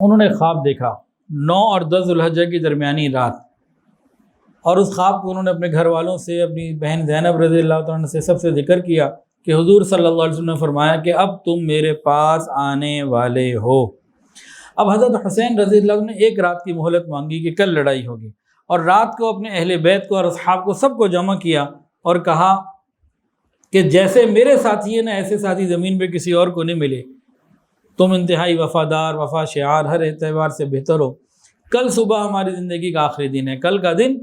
انہوں نے خواب دیکھا 9 اور 10 ذوالحجہ کی درمیانی رات، اور اس خواب کو انہوں نے اپنے گھر والوں سے، اپنی بہن زینب رضی اللہ تعالیٰ عنہ سے، سب سے ذکر کیا کہ حضور صلی اللہ علیہ وسلم نے فرمایا کہ اب تم میرے پاس آنے والے ہو۔ اب حضرت حسین رضی اللہ عنہ نے ایک رات کی مہلت مانگی کہ کل لڑائی ہوگی، اور رات کو اپنے اہل بیت کو اور اصحاب کو سب کو جمع کیا اور کہا کہ جیسے میرے ساتھی ہیں نا، ایسے ساتھی زمین پہ کسی اور کو نہیں ملے، تم انتہائی وفادار، وفا شعار ہر اعتبار سے بہتر ہو۔ کل صبح ہماری زندگی کا آخری دن ہے، کل کا دن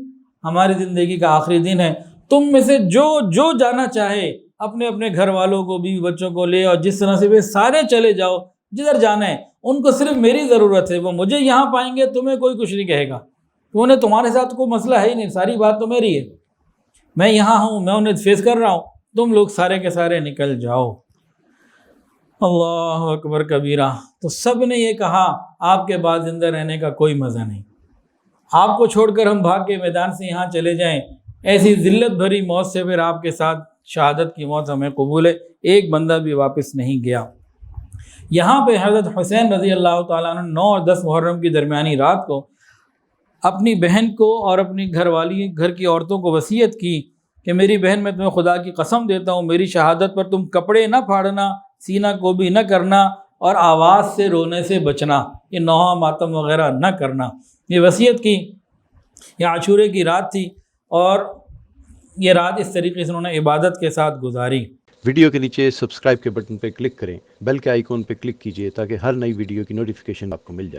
ہماری زندگی کا آخری دن ہے، تم میں سے جو جانا چاہے اپنے اپنے گھر والوں کو، بیوی بچوں کو لے، اور جس طرح سے وہ سارے چلے جاؤ جدھر جانا ہے، ان کو صرف میری ضرورت ہے، وہ مجھے یہاں پائیں گے، تمہیں کوئی کچھ نہیں کہے گا، انہیں تمہارے ساتھ کوئی مسئلہ ہے ہی نہیں، ساری بات تو میری ہے، میں یہاں ہوں، میں انہیں فیس کر رہا ہوں، تم لوگ سارے کے سارے نکل جاؤ۔ اللہ اکبر کبیرہ۔ تو سب نے یہ کہا آپ کے بعد زندہ رہنے کا کوئی مزہ نہیں، آپ کو چھوڑ کر ہم بھاگ کے میدان سے یہاں چلے جائیں، ایسی ذلت بھری موت سے پھر آپ کے ساتھ شہادت کی موت ہمیں قبول ہے۔ ایک بندہ بھی واپس نہیں گیا۔ یہاں پہ حضرت حسین رضی اللہ تعالیٰ عنہ 9 اور 10 محرم کی درمیانی رات کو اپنی بہن کو اور اپنی گھر کی عورتوں کو وصیت کی کہ میری بہن، میں تمہیں خدا کی قسم دیتا ہوں، میری شہادت پر تم کپڑے نہ پھاڑنا، سینہ کو بھی نہ کرنا، اور آواز سے رونے سے بچنا، یہ نوحہ ماتم وغیرہ نہ کرنا، یہ وصیت کی۔ یہ عاشورے کی رات تھی، اور یہ رات اس طریقے سے انہوں نے عبادت کے ساتھ گزاری۔ ویڈیو کے نیچے سبسکرائب کے بٹن پہ کلک کریں، بیل کے آئیکن پہ کلک کیجئے تاکہ ہر نئی ویڈیو کی نوٹیفیکیشن آپ کو مل جائے۔